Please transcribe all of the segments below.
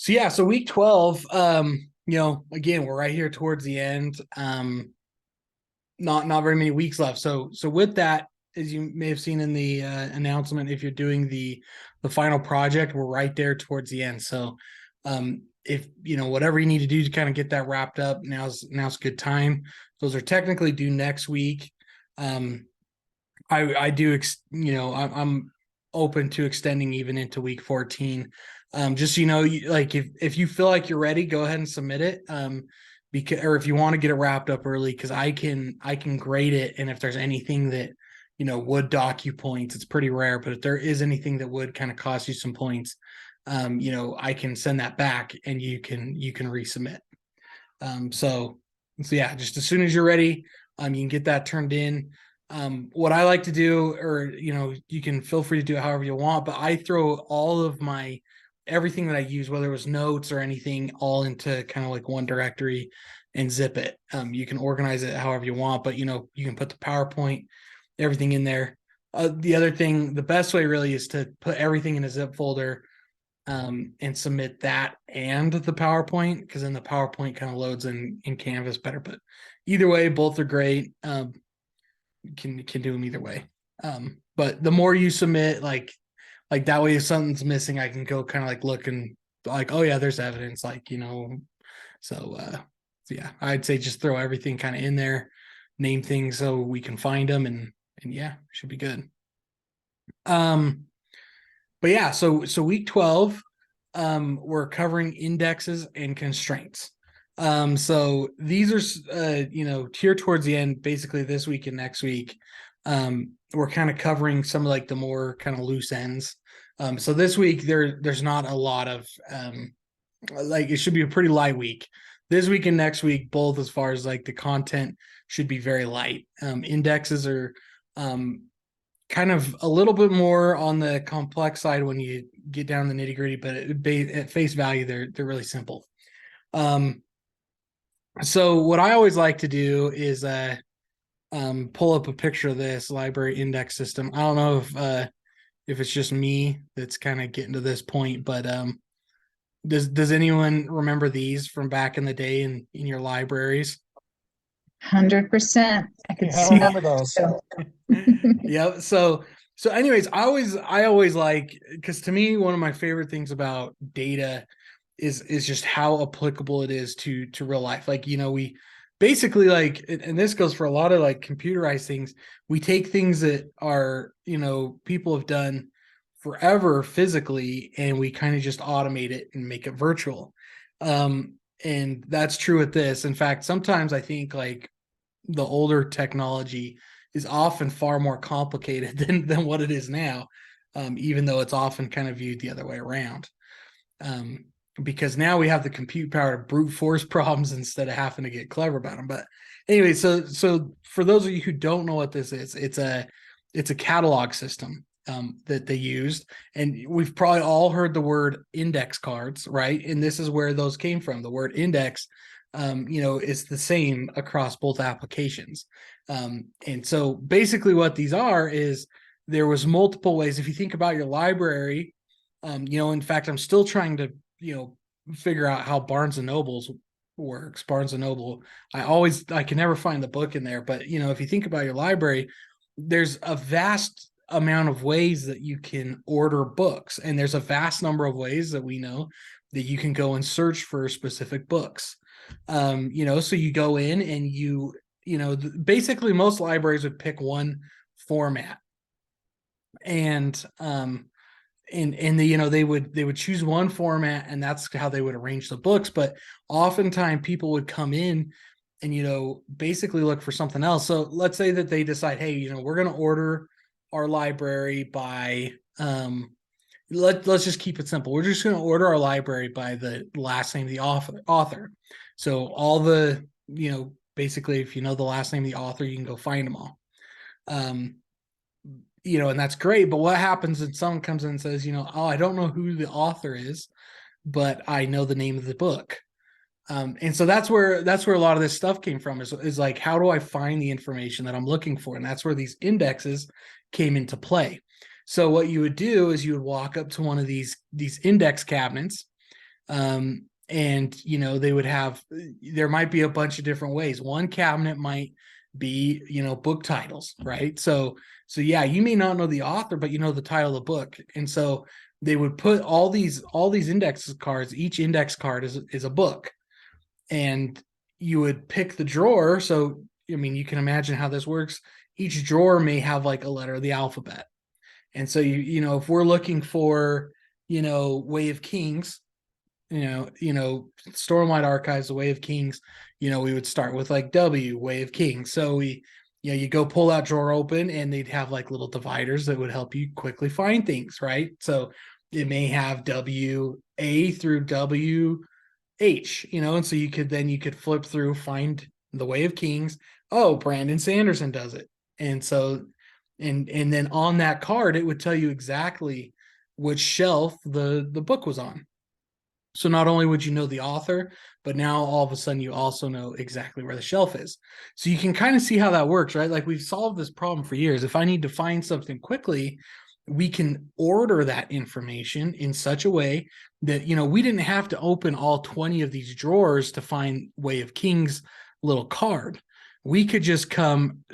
So week 12, again, we're right here towards the end. Not very many weeks left. So with that, as you may have seen in the announcement, if you're doing the final project, we're right there towards the end. So if whatever you need to do to kind of get that wrapped up, now's a good time. Those are technically due next week. I do I'm open to extending even into week 14. Just like if you feel like you're ready, go ahead and submit it. Because or if you want to get it wrapped up early, because I can grade it, and if there's anything that would dock you points, it's pretty rare, but if there is anything that would kind of cost you some points, I can send that back and you can resubmit. So yeah, just as soon as you're ready, you can get that turned in. What I like to do, or you can feel free to do it however you want, but I throw all of my everything that I use, whether it was notes or anything, all into kind of like one directory and zip it. You can organize it however you want, but you can put the PowerPoint, everything in there. The other thing, the best way really is to put everything in a zip folder, and submit that and the PowerPoint, because then the PowerPoint kind of loads in Canvas better. But either way, both are great. Can do them either way. But the more you submit, like that way, if something's missing, I can go kind of like look and like, oh yeah, there's evidence, so yeah, I'd say just throw everything kind of in there, name things so we can find them, and yeah, should be good. But yeah, so week 12, we're covering indexes and constraints. So these are here towards the end, basically this week and next week. We're kind of covering some of like the more kind of loose ends. So this week there's not a lot of like, it should be a pretty light week. This week and next week, both as far as like the content, should be very light. Indexes are kind of a little bit more on the complex side when you get down the nitty gritty, but at face value, they're really simple. So what I always like to do is pull up a picture of this library index system. I don't know if it's just me that's kind of getting to this point, but does anyone remember these from back in the day in your libraries? 100%. I could Yeah, I see remember those. Yeah. So anyways, I always like, because to me, one of my favorite things about data is just how applicable it is to real life. Like, we basically, like, and this goes for a lot of like computerized things, we take things that are, people have done forever physically, and we kind of just automate it and make it virtual. And that's true with this. In fact, sometimes I think like the older technology is often far more complicated than what it is now, even though it's often kind of viewed the other way around. Because now we have the compute power to brute force problems instead of having to get clever about them. But anyway, so for those of you who don't know what this is, it's a catalog system that they used, and we've probably all heard the word index cards, right? And this is where those came from. The word index, is the same across both applications. And so basically what these are is there was multiple ways. If you think about your library, in fact, I'm still trying to, figure out how Barnes and Noble's works. Barnes and Noble, I can never find the book in there, but if you think about your library, there's a vast amount of ways that you can order books, and there's a vast number of ways that we know that you can go and search for specific books. So you go in and basically most libraries would pick one format, and they would choose one format, and that's how they would arrange the books. But oftentimes people would come in and basically look for something else. So let's say that they decide, hey, we're going to order our library by let's just keep it simple. We're just going to order our library by the last name of the author. So all the, basically, if you know the last name of the author, you can go find them all. And that's great. But what happens when someone comes in and says, oh, I don't know who the author is, but I know the name of the book. And so that's where a lot of this stuff came from, is like, how do I find the information that I'm looking for? And that's where these indexes came into play. So what you would do is you would walk up to one of these index cabinets, And they would have, there might be a bunch of different ways. One cabinet might be, book titles, right? So yeah, you may not know the author, but you know the title of the book. And so they would put all these index cards. Each index card is a book, and you would pick the drawer. So I mean, you can imagine how this works. Each drawer may have like a letter of the alphabet. And so if we're looking for, Way of Kings, Stormlight Archives, the Way of Kings, we would start with like W, Way of Kings. So you go pull that drawer open, and they'd have like little dividers that would help you quickly find things, right? So it may have WA through WH, and so you could flip through, find the Way of Kings. Oh, Brandon Sanderson does it. And so, and then on that card, it would tell you exactly which shelf the book was on. So not only would you know the author, but now all of a sudden you also know exactly where the shelf is. So you can kind of see how that works, right? Like, we've solved this problem for years. If I need to find something quickly, we can order that information in such a way that, we didn't have to open all 20 of these drawers to find Way of Kings little card. We could just come,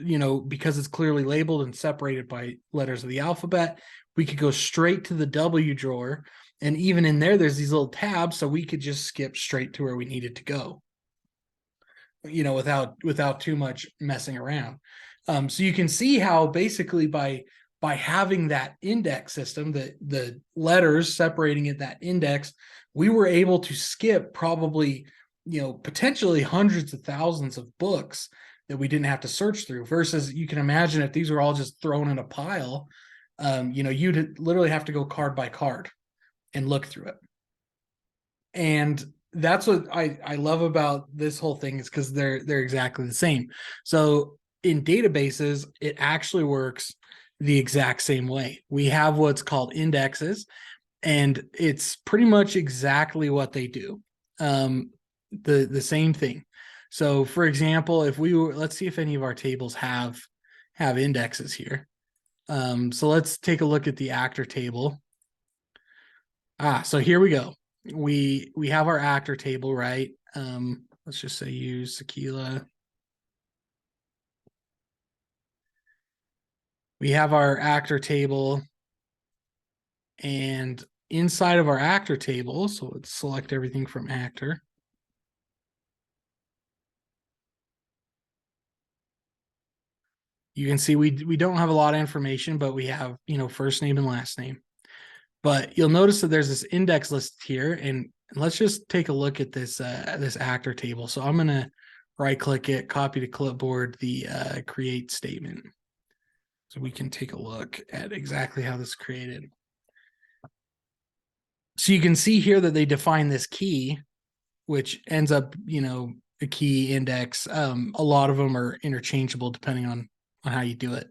because it's clearly labeled and separated by letters of the alphabet, we could go straight to the W drawer. And even in there's these little tabs, so we could just skip straight to where we needed to go, without too much messing around. So you can see how basically by having that index system, the letters separating it, that index, we were able to skip probably, potentially hundreds of thousands of books that we didn't have to search through, versus you can imagine if these were all just thrown in a pile, you'd literally have to go card by card and look through it. And that's what I love about this whole thing, is because they're exactly the same. So in databases, it actually works the exact same way. We have what's called indexes, and it's pretty much exactly what they do. The same thing. So for example, if we were, let's see if any of our tables have indexes here. So let's take a look at the actor table. So here we go. We have our actor table, right? Let's just say use Sequila. We have our actor table, and inside of our actor table, so let's select everything from actor. You can see we don't have a lot of information, but we have, first name and last name. But you'll notice that there's this index list here, and let's just take a look at this actor table. So I'm gonna right click it, copy to clipboard the create statement, so we can take a look at exactly how this is created. So you can see here that they define this key, which ends up, a key index. A lot of them are interchangeable depending on how you do it.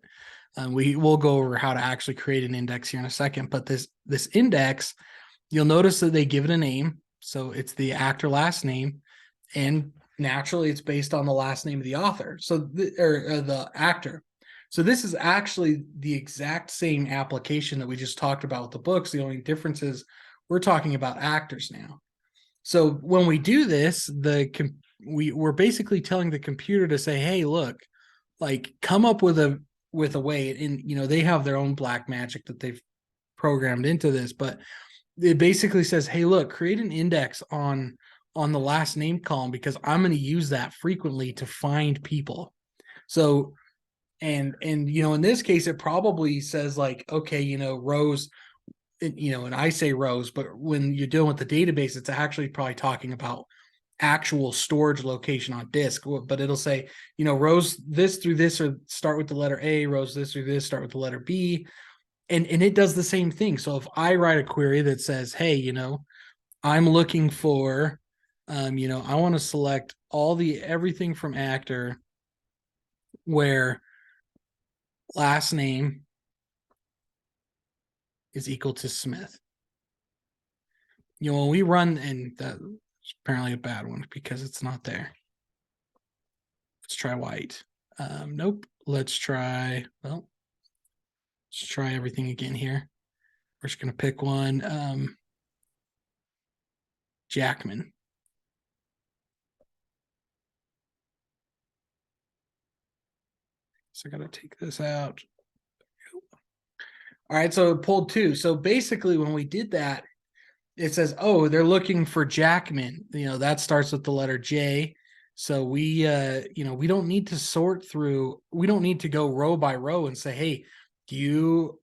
We will go over how to actually create an index here in a second, but this index, you'll notice that they give it a name. So it's the actor last name, and naturally it's based on the last name of the author. So the actor. So this is actually the exact same application that we just talked about with the books. The only difference is we're talking about actors now. So when we do this, we're basically telling the computer to say, hey, look, like, come up with a way. And they have their own black magic that they've programmed into this, but it basically says, hey, look, create an index on the last name column, because I'm going to use that frequently to find people. So and in this case, it probably says like, okay, Rose, and I say Rose, but when you're dealing with the database, it's actually probably talking about actual storage location on disk. But it'll say, Rose this through this, or start with the letter A, Rose this through this, start with the letter B. And it does the same thing. So if I write a query that says, hey, I'm looking for, I want to select everything from actor where last name is equal to Smith. When we run, and that's apparently a bad one because it's not there. Let's try white. Nope. Let's try everything again here. We're just going to pick one. Jackman. So I got to take this out. All right, so it pulled 2. So basically when we did that, it says, oh, they're looking for Jackman. That starts with the letter J. So we we don't need to sort through, we don't need to go row by row and say, hey, do you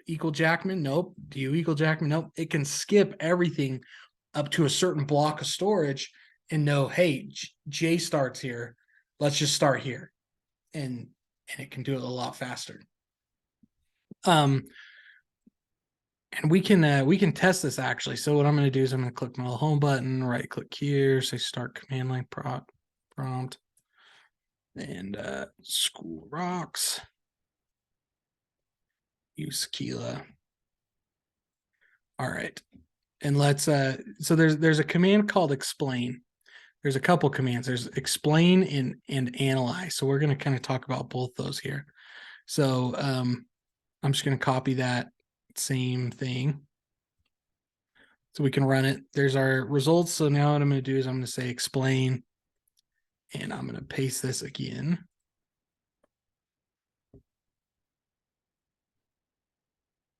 equal Jackman? Nope. Do you equal Jackman? Nope. It can skip everything up to a certain block of storage and know, hey, J starts here. Let's just start here. And it can do it a lot faster. And we can test this actually. So what I'm going to do is I'm going to click my home button, right click here, say start command line prompt, and school rocks, use Keela. All right. And let's so there's a command called explain. There's a couple commands. There's explain and analyze. So we're going to kind of talk about both those here. So I'm just going to copy that same thing so we can run it. There's our results. So now what I'm going to do is I'm going to say explain, and I'm going to paste this again.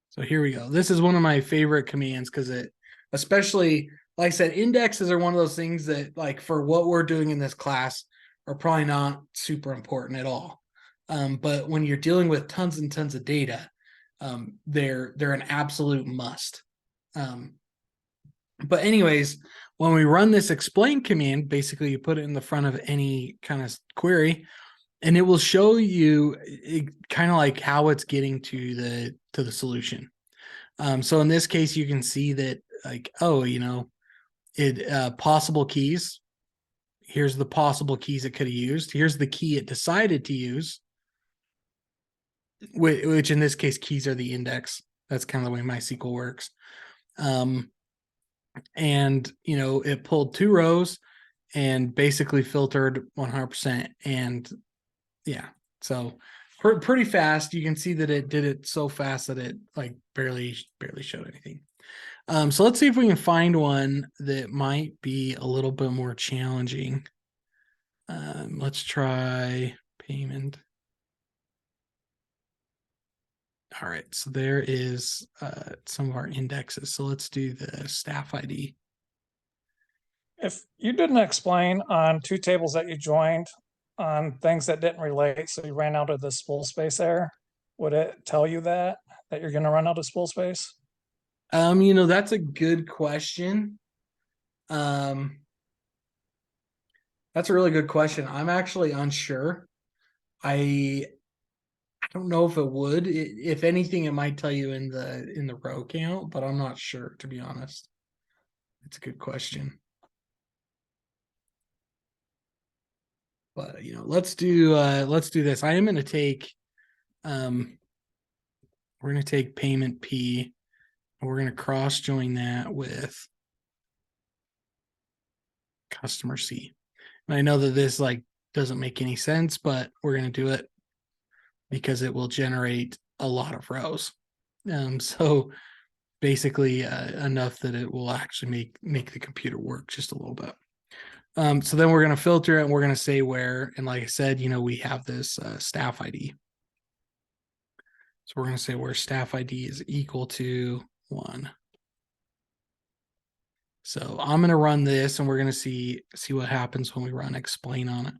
So here we go. This is one of my favorite commands because it, especially, like I said, indexes are one of those things that, like, for what we're doing in this class, are probably not super important at all. But when you're dealing with tons and tons of data, they're an absolute must. But anyways, when we run this explain command, basically you put it in the front of any kind of query, and it will show you kind of like how it's getting to the solution. So in this case, you can see that, like, oh, possible keys. Here's the possible keys it could have used. Here's the key it decided to use, which in this case, keys are the index. That's kind of the way MySQL works. And it pulled 2 rows and basically filtered 100%. And yeah, so pretty fast. You can see that it did it so fast that it like barely showed anything. So let's see if we can find one that might be a little bit more challenging. Let's try payment. All right, so there is some of our indexes. So let's do the staff ID. If you didn't explain on 2 tables that you joined on things that didn't relate, so you ran out of the spool space there, would it tell you that you're going to run out of spool space? That's a good question. That's a really good question. I'm actually unsure. I don't know if it would. If anything, it might tell you in the row count, but I'm not sure, to be honest. It's a good question. But let's do this. I am going to take we're going to take payment P, and we're going to cross join that with customer C. And I know that this like doesn't make any sense, but we're going to do it because it will generate a lot of rows. So basically enough that it will actually make the computer work just a little bit. So then we're going to filter it, and we're going to say where, and like I said, we have this staff ID. So we're going to say where staff ID is equal to 1. So I'm going to run this, and we're going to see what happens when we run explain on it.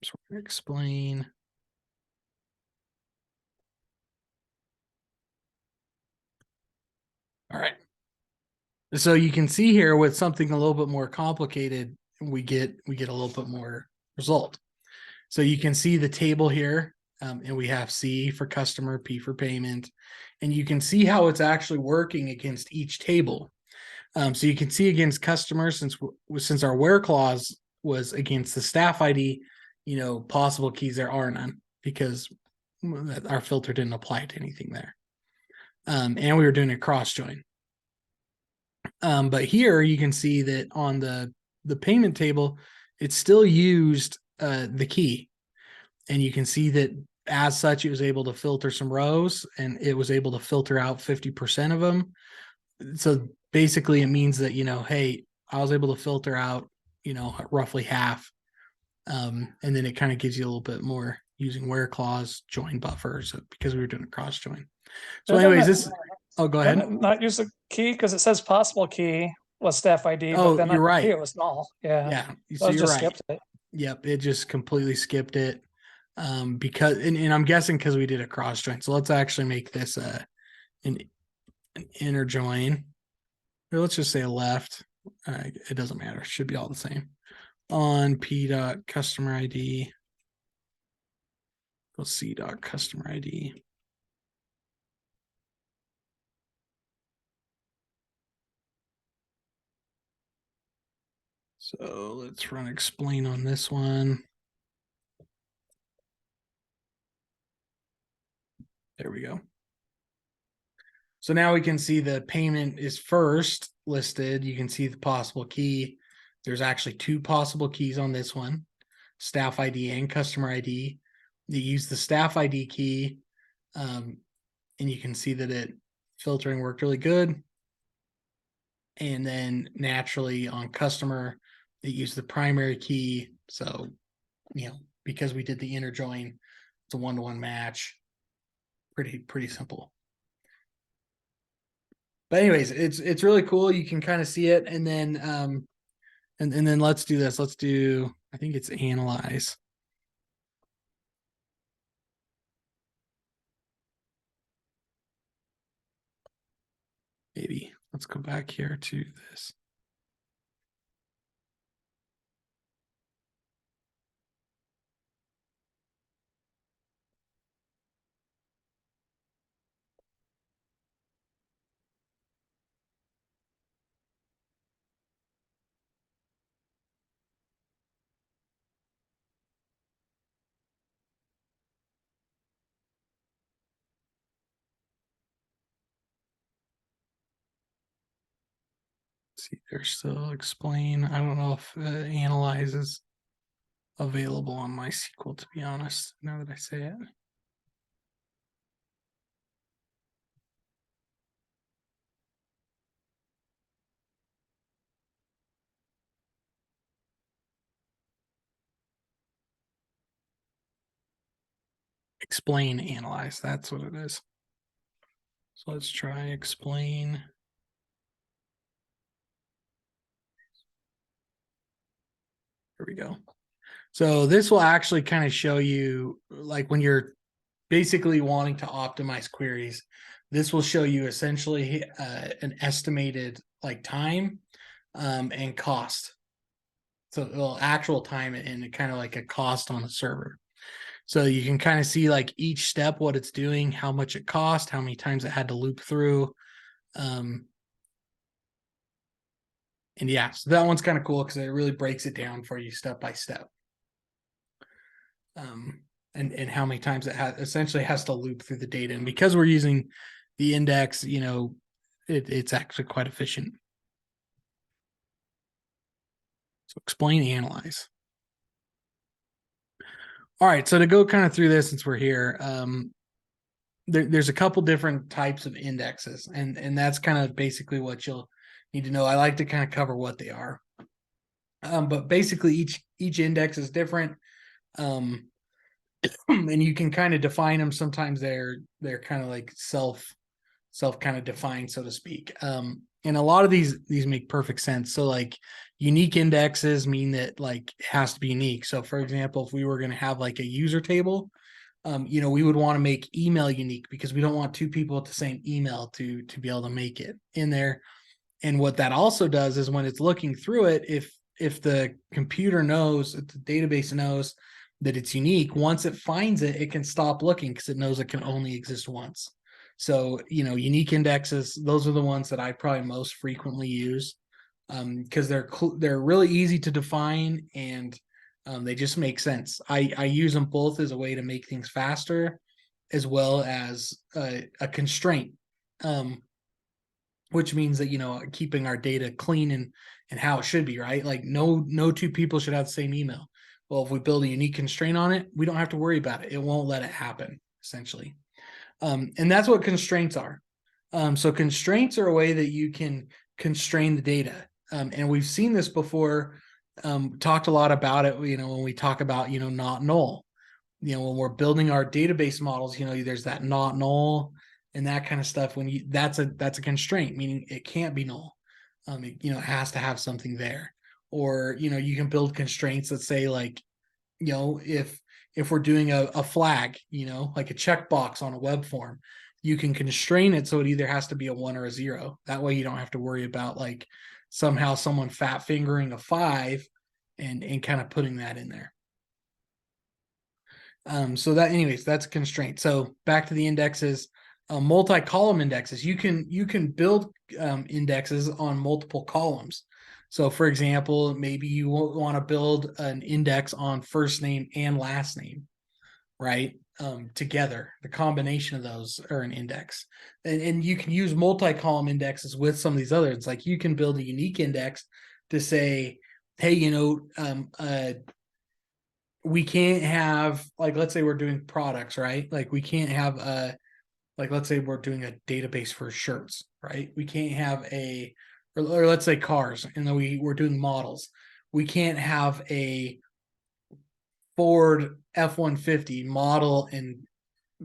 So we're going to explain. All right. So you can see here with something a little bit more complicated, we get a little bit more result. So you can see the table here, and we have C for customer, P for payment, and you can see how it's actually working against each table. So you can see against customer, since our where clause was against the staff ID, possible keys there are none because our filter didn't apply to anything there. And we were doing a cross join. But here you can see that on the payment table, it still used the key. And you can see that as such, it was able to filter some rows, and it was able to filter out 50% of them. So basically it means that, hey, I was able to filter out, roughly half. And then it kind of gives you a little bit more using where clause, join buffers, because we were doing a cross join. So anyways, go ahead. Didn't it not use a key? Because it says possible key was staff ID, but Oh, then you're on the key right. it was null. Yeah. Yeah. So So it you're just right. skipped it. Yep. It just completely skipped it. Because, and I'm guessing because we did a cross join. So let's actually make this an inner join, or let's just say a left. It doesn't matter. It should be all the same. On p dot customer ID, go c dot customer ID. So let's run explain on this one. There we go. So now we can see the payment is first listed. You can see the possible key. There's actually two possible keys on this one, staff ID and customer ID. They use the staff ID key, and you can see that it filtering worked really good. And then naturally on customer, they use the primary key. So, because we did the inner join, it's a one-to-one match. Pretty simple. But anyways, it's really cool. You can kind of see it, and then and then let's do this. Let's do, I think it's analyze. Maybe let's go back here to this. See, there's still explain. I don't know if analyze is available on MySQL, to be honest, now that I say it. Explain, analyze. That's what it is. So let's try explain. Here we go. So this will actually kind of show you, like, when you're basically wanting to optimize queries, this will show you essentially an estimated like time and cost. So, well, actual time and kind of like a cost on a server. So you can kind of see like each step, what it's doing, how much it cost, how many times it had to loop through. And yeah, so that one's kind of cool because it really breaks it down for you step by step. And how many times it essentially has to loop through the data. And because we're using the index, it's actually quite efficient. So explain, analyze. All right, so to go kind of through this, since we're here, there's a couple different types of indexes, and that's kind of basically what you'll need to know. I like to kind of cover what they are, but basically each index is different, and you can kind of define them. Sometimes they're kind of like self kind of defined, so to speak. And a lot of these make perfect sense. So like unique indexes mean that like it has to be unique. So for example, if we were going to have like a user table, we would want to make email unique because we don't want two people with the same email to be able to make it in there. And what that also does is when it's looking through it, if the computer knows, if the database knows that it's unique, once it finds it, it can stop looking because it knows it can only exist once. So, unique indexes, those are the ones that I probably most frequently use because they're really easy to define and they just make sense. I use them both as a way to make things faster as well as a constraint, which means that, keeping our data clean and how it should be, right? Like no two people should have the same email. Well, if we build a unique constraint on it, we don't have to worry about it. It won't let it happen, essentially. And that's what constraints are. So constraints are a way that you can constrain the data. And we've seen this before, talked a lot about it, when we talk about, not null, when we're building our database models, there's that not null and that kind of stuff. That's a constraint, meaning it can't be null. It has to have something there. Or, you can build constraints that say like, if we're doing a flag, like a checkbox on a web form, you can constrain it so it either has to be a 1 or a 0. That way you don't have to worry about like somehow someone fat fingering a 5 and kind of putting that in there. So that, anyways, that's a constraint. So back to the indexes, multi-column indexes. You can build indexes on multiple columns. So for example, maybe you want to build an index on first name and last name, right? Together, the combination of those are an index. And you can use multi-column indexes with some of these others. It's like you can build a unique index to say, hey, we can't have, like, let's say we're doing products, right? Like we can't have like let's say we're doing a database for shirts, right? We can't have or let's say cars, and then we're doing models. We can't have a Ford F-150 model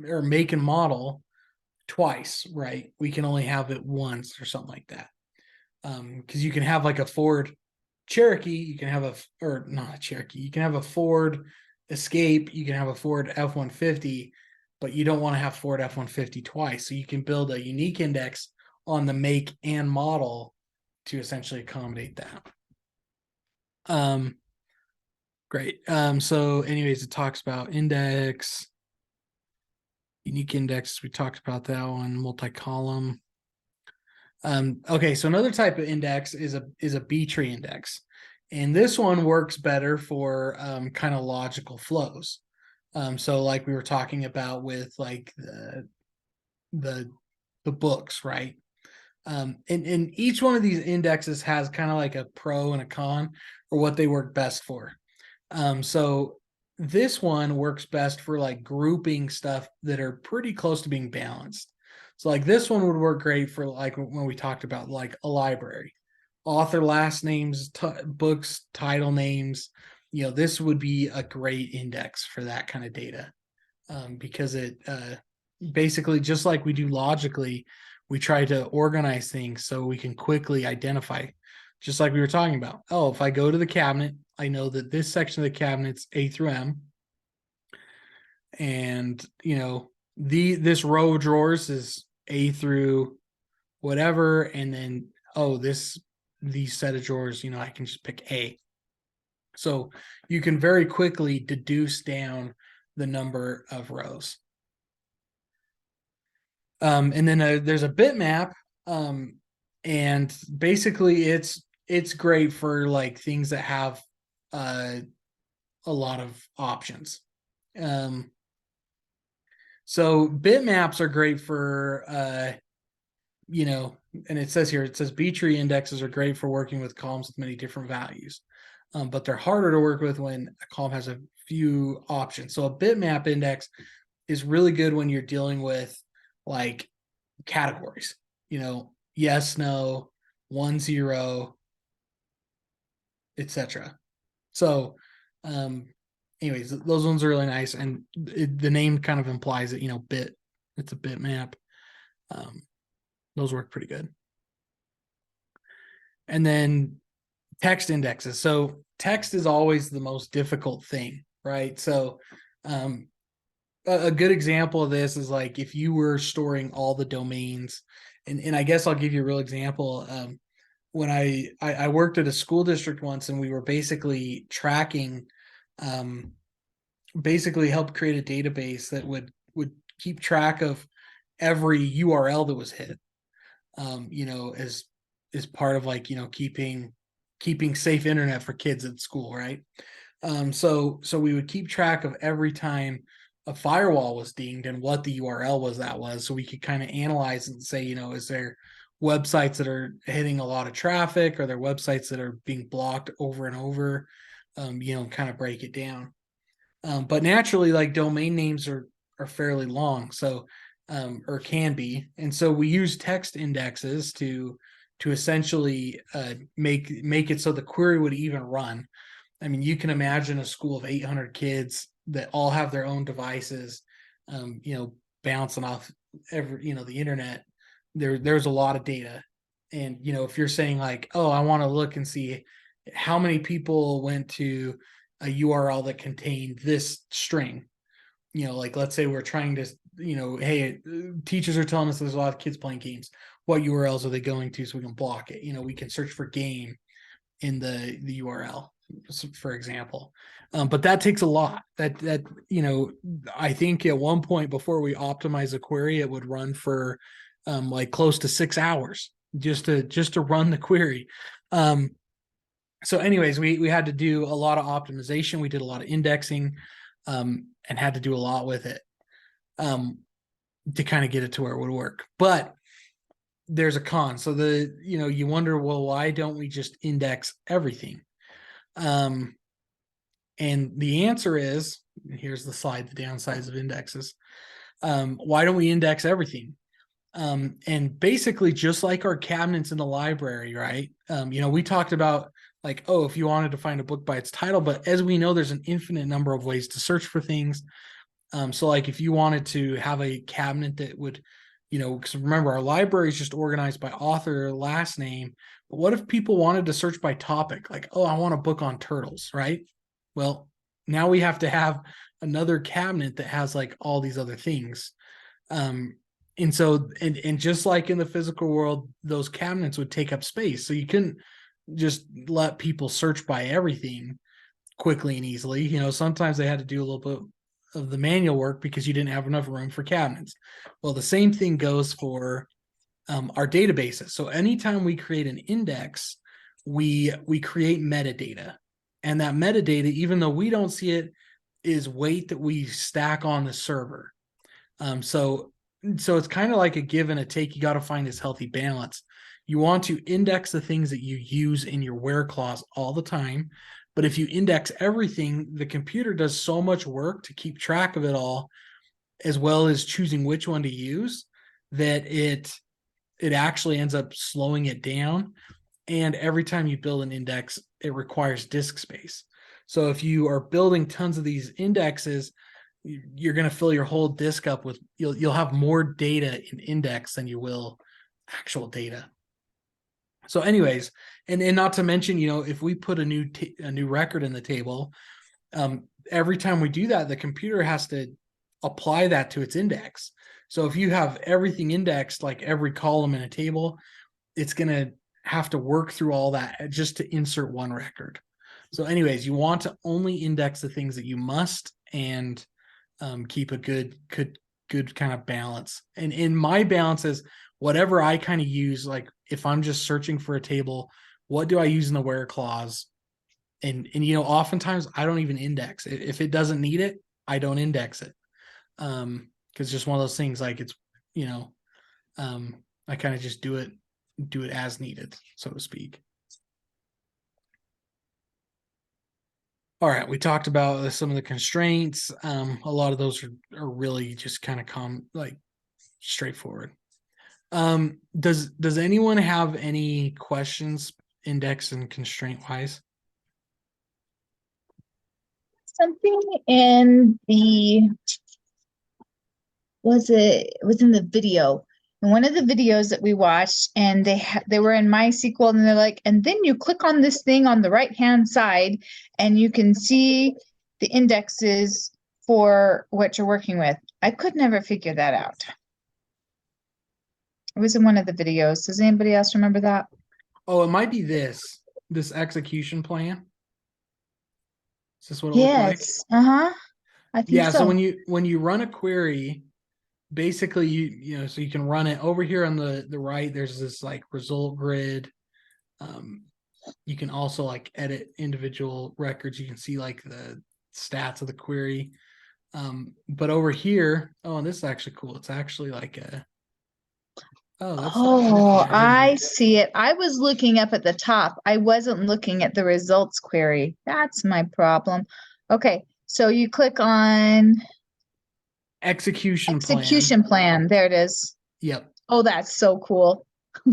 or make and model twice, right? We can only have it once or something like that. Because you can have like a Ford Cherokee, you can have or not a Cherokee, you can have a Ford Escape, you can have a Ford F-150, but you don't want to have Ford F-150 twice. So you can build a unique index on the make and model to essentially accommodate that. Great. So anyways, it talks about index, unique index. We talked about that one, multi-column. Okay, so another type of index is a B-tree index. And this one works better for kind of logical flows. So like we were talking about with like the books, right? And each one of these indexes has kind of like a pro and a con, or what they work best for. So this one works best for like grouping stuff that are pretty close to being balanced. So like this one would work great for like when we talked about like a library, author last names, books, title names. This would be a great index for that kind of data, because it basically, just like we do logically, we try to organize things so we can quickly identify, just like we were talking about. Oh, if I go to the cabinet, I know that this section of the cabinet's A through M, and this row of drawers is A through whatever, and then these set of drawers, I can just pick A. So you can very quickly deduce down the number of rows. And then there's a bitmap, and basically it's great for like things that have a lot of options. So bitmaps are great for and it says B-tree indexes are great for working with columns with many different values, but they're harder to work with when a column has a few options. So a bitmap index is really good when you're dealing with like categories, yes, no, 1, 0, etc. So anyways, those ones are really nice, and the name kind of implies that it's a bitmap. Those work pretty good. And then text indexes. So text is always the most difficult thing, right? So a good example of this is like if you were storing all the domains, and I guess I'll give you a real example. When I worked at a school district once, and we were basically tracking, basically helped create a database that would keep track of every URL that was hit, as part of like, keeping safe internet for kids at school, right? So we would keep track of every time a firewall was dinged and what the URL was, so we could kind of analyze and say, is there websites that are hitting a lot of traffic, or there websites that are being blocked over and over, kind of break it down. But naturally, like domain names are fairly long, so or can be, and so we use text indexes to to essentially make it so the query would even run. I mean, you can imagine a school of 800 kids that all have their own devices, bouncing off the internet. There's a lot of data, and if you're saying like, oh, I want to look and see how many people went to a URL that contained this string, like let's say we're trying to, hey, teachers are telling us there's a lot of kids playing games. What URLs are they going to so we can block it? We can search for game in the URL, for example. But that takes a lot. That I think at one point before we optimize a query, it would run for like close to 6 hours just to run the query. So anyways, we had to do a lot of optimization. We did a lot of indexing, and had to do a lot with it to kind of get it to where it would work. But there's a con. So you wonder, well, why don't we just index everything? And the answer is, here's the slide, the downsides of indexes. Why don't we index everything? And basically just like our cabinets in the library, right? We talked about like, oh, if you wanted to find a book by its title, but as we know, there's an infinite number of ways to search for things. So like if you wanted to have a cabinet that would, because remember our library is just organized by author, last name. But what if people wanted to search by topic? Like, oh, I want a book on turtles, right? Well, now we have to have another cabinet that has like all these other things. And so, and just like in the physical world, those cabinets would take up space. So you couldn't just let people search by everything quickly and easily. Sometimes they had to do a little bit of the manual work because you didn't have enough room for cabinets. Well, the same thing goes for our databases. So anytime we create an index, we create metadata. And that metadata, even though we don't see it, is weight that we stack on the server. So it's kind of like a give and a take. You got to find this healthy balance. You want to index the things that you use in your where clause all the time. But if you index everything, the computer does so much work to keep track of it all, as well as choosing which one to use, that it actually ends up slowing it down. And every time you build an index, it requires disk space. So if you are building tons of these indexes, you're going to fill your whole disk up with, you'll have more data in index than you will actual data. So anyways, and not to mention, if we put a new record in the table, every time we do that, the computer has to apply that to its index. So if you have everything indexed, like every column in a table, it's going to have to work through all that just to insert one record. So anyways, you want to only index the things that you must, and keep a good kind of balance. And in my balance is whatever I kind of use, like if I'm just searching for a table, what do I use in the where clause? And oftentimes I don't even index it. If it doesn't need it, I don't index it. Because just one of those things, like it's, I kind of just do it as needed, so to speak. All right, we talked about some of the constraints. A lot of those are really just kind of straightforward. Does anyone have any questions, index and constraint wise? Something in the was in the video, in one of the videos that we watched, and they were in MySQL, and they're like, and then you click on this thing on the right hand side and you can see the indexes for what you're working with. I could never figure that out. It was in one of the videos. Does anybody else remember that? Oh, it might be this execution plan. Is this what it looked like? Yes. Uh-huh. I think Yeah, so. so when you run a query, basically so you can run it over here on the right, there's this like result grid. You can also like edit individual records. You can see like the stats of the query. But over here, oh, and this is actually cool. It's actually like a I see it. I was looking up at the top. I wasn't looking at the results query. That's my problem. Okay, so you click on execution plan. There it is. Yep. Oh, that's so cool.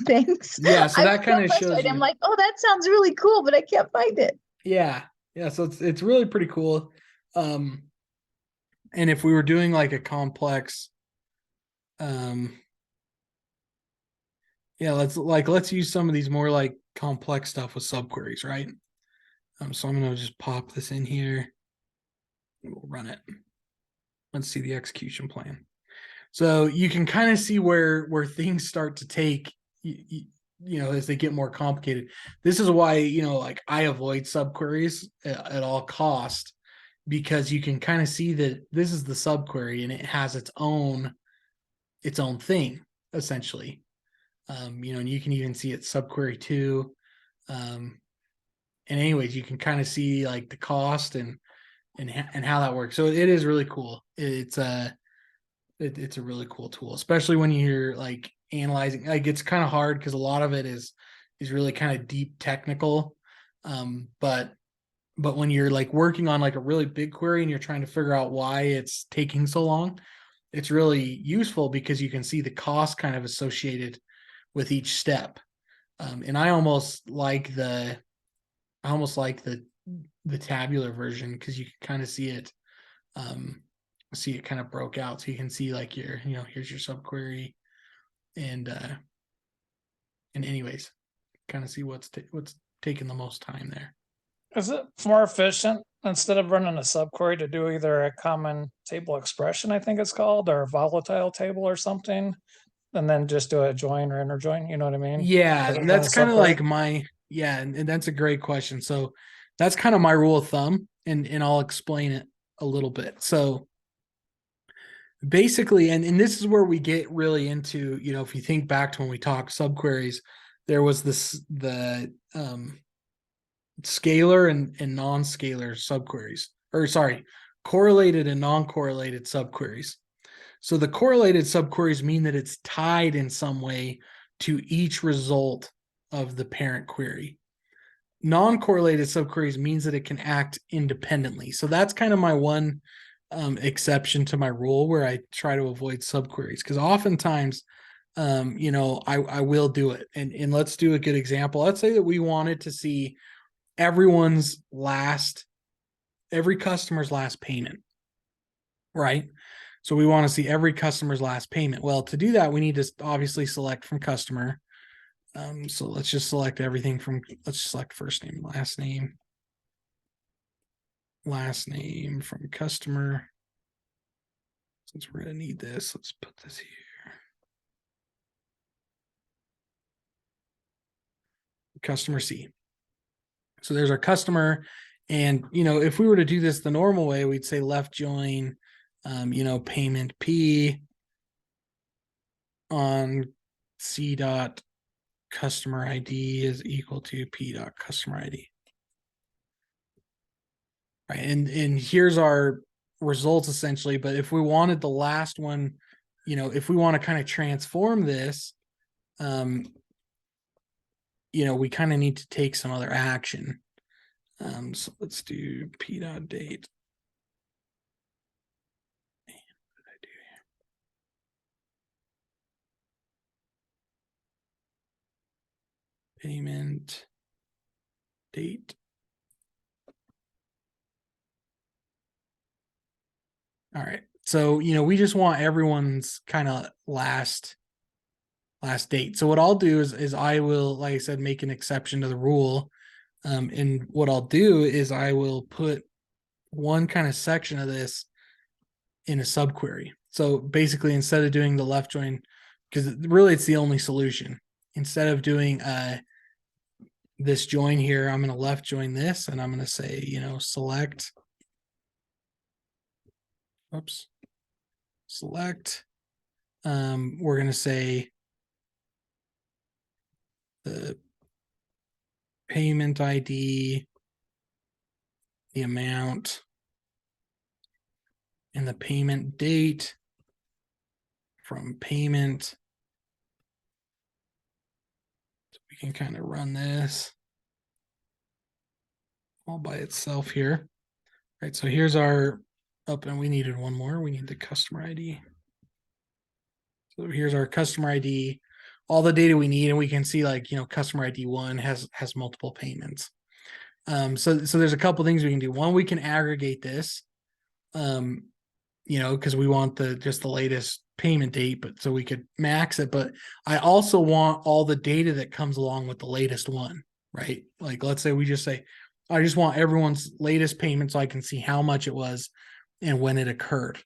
Thanks. Yeah, so I that was kind so of shows frustrated. I'm you. like, oh, that sounds really cool, but I can't find it. Yeah, yeah. So it's really pretty cool. Um, and if we were doing like a complex, um, yeah, let's use some of these more like complex stuff with subqueries, right? So I'm gonna just pop this in here. And we'll run it. Let's see the execution plan. So you can kind of see where things start to take, as they get more complicated. This is why, like I avoid subqueries at all cost, because you can kind of see that this is the subquery and it has its own thing essentially. And you can even see it subquery 2. And anyways, you can kind of see like the cost and how that works. So it is really cool. It's a really cool tool, especially when you're like analyzing. Like it's kind of hard because a lot of it is really kind of deep technical. But when you're like working on like a really big query and you're trying to figure out why it's taking so long, it's really useful because you can see the cost kind of associated with each step. And I almost like the tabular version because you can kind of see it. See it kind of broke out, so you can see like here's your subquery, and anyways, kind of see what's taking the most time there. Is it more efficient instead of running a subquery to do either a common table expression, I think it's called, or a volatile table or something, and then just do a join or inner join? You know what I mean? Yeah, Rather than that's a kind of subquery. like and that's a great question. So that's kind of my rule of thumb, and I'll explain it a little bit. So basically, and this is where we get really into, if you think back to when we talked subqueries, there was the scalar and non-scalar subqueries, or sorry, correlated and non-correlated subqueries. So the correlated subqueries mean that it's tied in some way to each result of the parent query. Non-correlated subqueries means that it can act independently. So that's kind of my one exception to my rule where I try to avoid subqueries, because oftentimes I will do it. And let's do a good example. Let's say that we wanted to see every customer's last payment, right? So we want to see every customer's last payment. Well, to do that, we need to obviously select from customer. So let's just select everything let's select first name, last name from customer. Since we're going to need this, let's put this here. Customer C. So there's our customer. And, if we were to do this the normal way, we'd say left join, payment P on C dot customer ID is equal to P dot customer ID. Right. And here's our results essentially. But if we wanted the last one, if we want to kind of transform this, we kind of need to take some other action. So let's do P dot date. What did I do here? Payment date. All right. So, we just want everyone's kind of last date. So what I'll do is I will, like I said, make an exception to the rule. And what I'll do is I will put one kind of section of this in a subquery. So basically, instead of doing the left join, because really it's the only solution, instead of doing this join here, I'm going to left join this, and I'm going to say, select. Oops. Select. We're going to say the payment ID, the amount, and the payment date from payment. So we can kind of run this all by itself here. Right. So here's our and we needed one more. We need the customer ID. So here's our customer ID. all the data we need, and we can see like, customer ID 1 has multiple payments. So there's a couple things we can do. One, we can aggregate this, because we want just the latest payment date, but so we could max it. But I also want all the data that comes along with the latest one, right? Like, let's say we just say, I just want everyone's latest payment so I can see how much it was and when it occurred.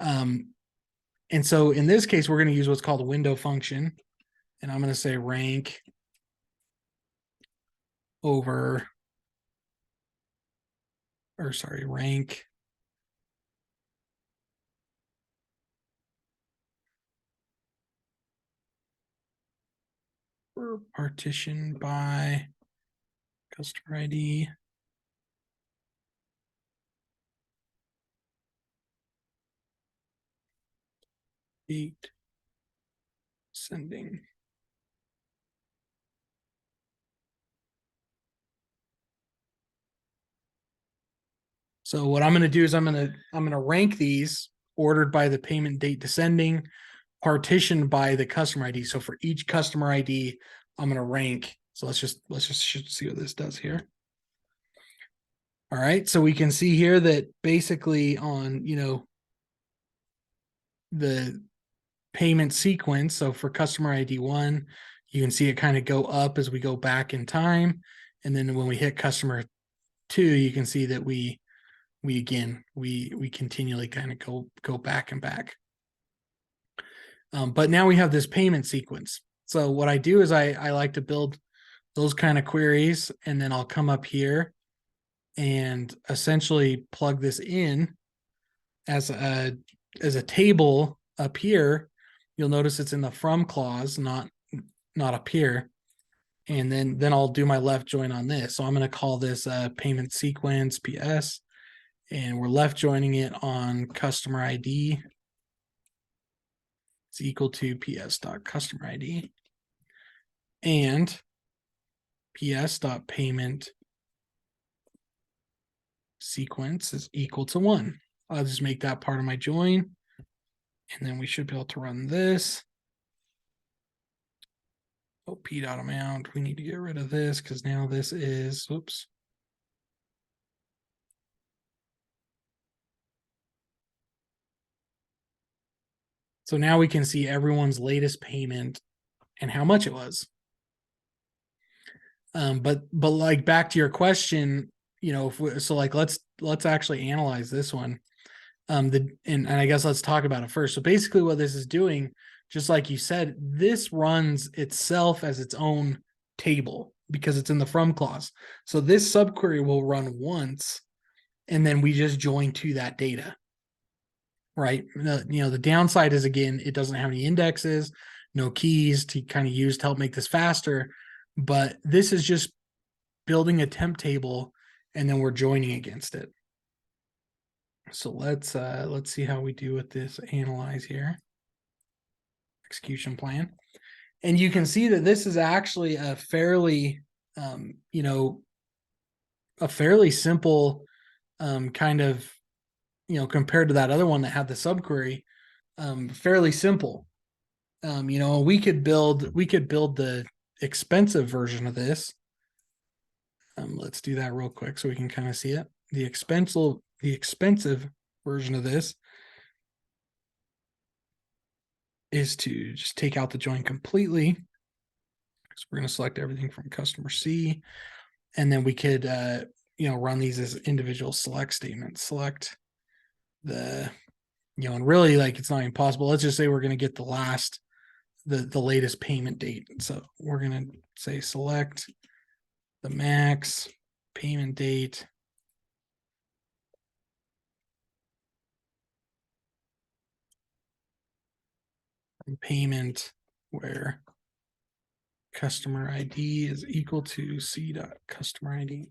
And so in this case, we're going to use what's called a window function. And I'm going to say rank rank partition by customer ID. Date sending. So what I'm going to do is I'm going to rank these ordered by the payment date descending, partitioned by the customer ID. So for each customer ID, I'm going to rank. So let's just see what this does here. All right. So we can see here that basically on, the payment sequence. So for customer ID 1, you can see it kind of go up as we go back in time. And then when we hit customer 2, you can see that we continually kind of go back and back. But now we have this payment sequence. So what I do is I like to build those kind of queries, and then I'll come up here and essentially plug this in as a table up here. You'll notice it's in the from clause, not up here. And then I'll do my left join on this. So I'm going to call this payment sequence PS, and we're left joining it on customer ID. It's equal to ps.customer ID and ps.payment sequence is equal to 1. I'll just make that part of my join, and then we should be able to run this. Oh, p.amount. We need to get rid of this because now this is, whoops. So now we can see everyone's latest payment and how much it was. But like back to your question, let's actually analyze this one. And I guess let's talk about it first. So basically what this is doing, just like you said, this runs itself as its own table because it's in the from clause. So this subquery will run once, and then we just join to that data. Right. The downside is, again, it doesn't have any indexes, no keys to kind of use to help make this faster. But this is just building a temp table, and then we're joining against it. So let's see how we do with this analyze here. Execution plan. And you can see that this is actually a fairly, simple kind of, compared to that other one that had the subquery, fairly simple. We could build the expensive version of this. Let's do that real quick so we can kind of see it. The expensive version of this is to just take out the join completely. So we're going to select everything from customer C, and then we could, run these as individual select statements. Select the, and really, like, it's not even possible. Let's just say we're going to get the latest payment date. So we're going to say select the max payment date. Payment where customer ID is equal to c.customer ID.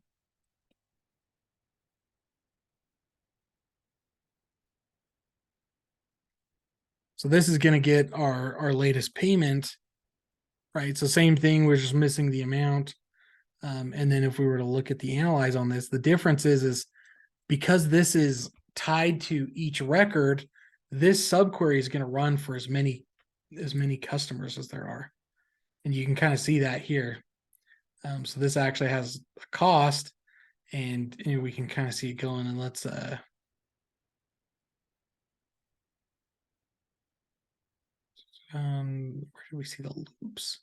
So this is going to get our latest payment, right? So same thing, we're just missing the amount. And then if we were to look at the analyze on this, the difference is because this is tied to each record, this subquery is going to run for as many customers as there are. And you can kind of see that here. So this actually has a cost, and we can kind of see it going. And let's where do we see the loops? Oops.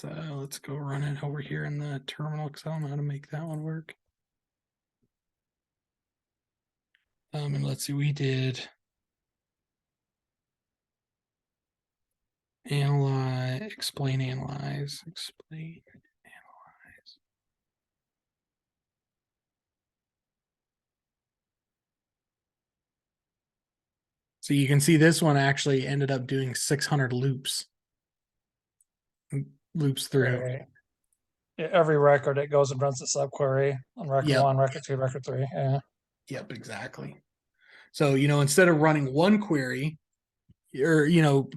Let's go run it over here in the terminal because I don't know how to make that one work. And let's see, we did analyze, explain, analyze, explain, analyze. So you can see this one actually ended up doing 600 loops through. Right. Yeah, every record it goes and runs the subquery on record Yep. 1, record 2, record 3. Yeah. Yep, exactly. So, instead of running one query or,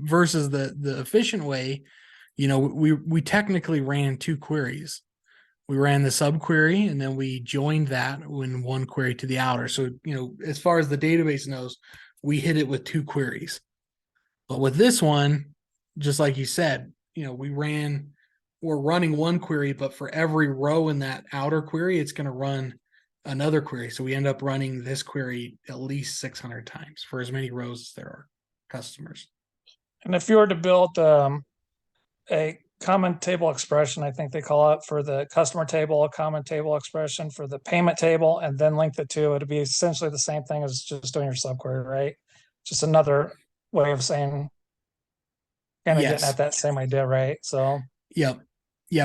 versus the efficient way, we technically ran two queries. We ran the subquery and then we joined that in one query to the outer. So, as far as the database knows, we hit it with two queries. But with this one, just like you said, we're running one query, but for every row in that outer query, it's going to run another query. So we end up running this query at least 600 times for as many rows as there are customers. And if you were to build a common table expression, I think they call it, for the customer table, a common table expression for the payment table, and then link the two, it'd be essentially the same thing as just doing your subquery, right? Just another way of saying, kind of getting Yes. at that same idea, right? So, Yep.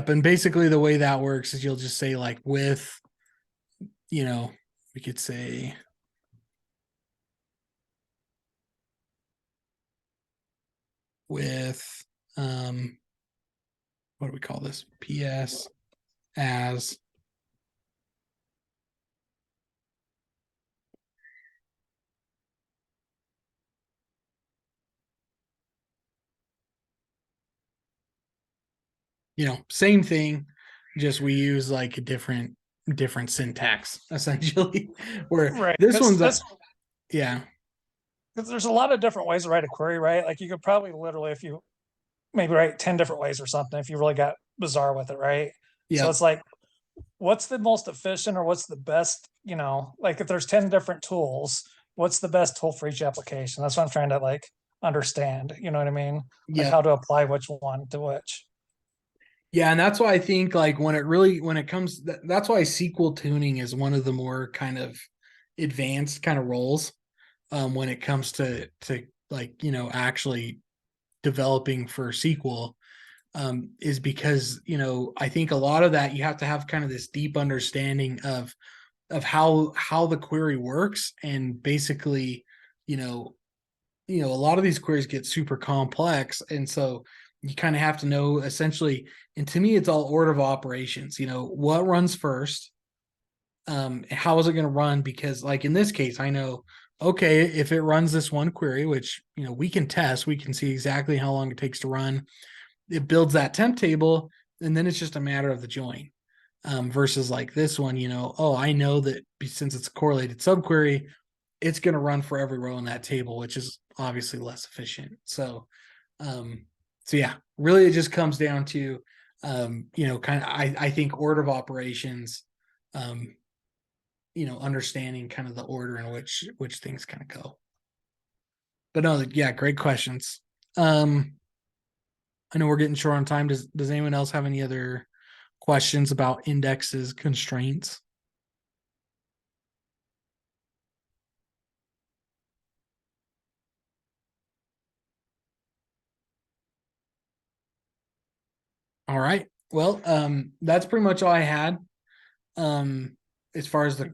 And basically the way that works is you'll just say like with, we could say with, what do we call this? PS as same thing, just we use like a different syntax essentially. Where right. this one's yeah. Because there's a lot of different ways to write a query, right? Like you could probably literally, if you maybe write 10 different ways or something, if you really got bizarre with it, right? Yeah. So it's like, what's the most efficient or what's the best, like if there's 10 different tools, what's the best tool for each application? That's what I'm trying to like understand. You know what I mean? Like how to apply which one to which. Yeah, and that's why I think like when it comes, that's why SQL tuning is one of the more kind of advanced kind of roles when it comes to like actually developing for SQL, is because I think a lot of that you have to have kind of this deep understanding of how the query works, and basically a lot of these queries get super complex, and so you kind of have to know essentially, and to me it's all order of operations, what runs first, how is it going to run, because like in this case I know, okay, if it runs this one query, which we can test, we can see exactly how long it takes to run, it builds that temp table, and then it's just a matter of the join, versus like this one, I know that since it's a correlated subquery, it's going to run for every row in that table, which is obviously less efficient. So yeah, really it just comes down to kind of I think order of operations, understanding kind of the order in which things kind of go. But no, yeah, great questions. I know we're getting short on time. Does anyone else have any other questions about indexes, constraints? All right. Well, that's pretty much all I had. As far as the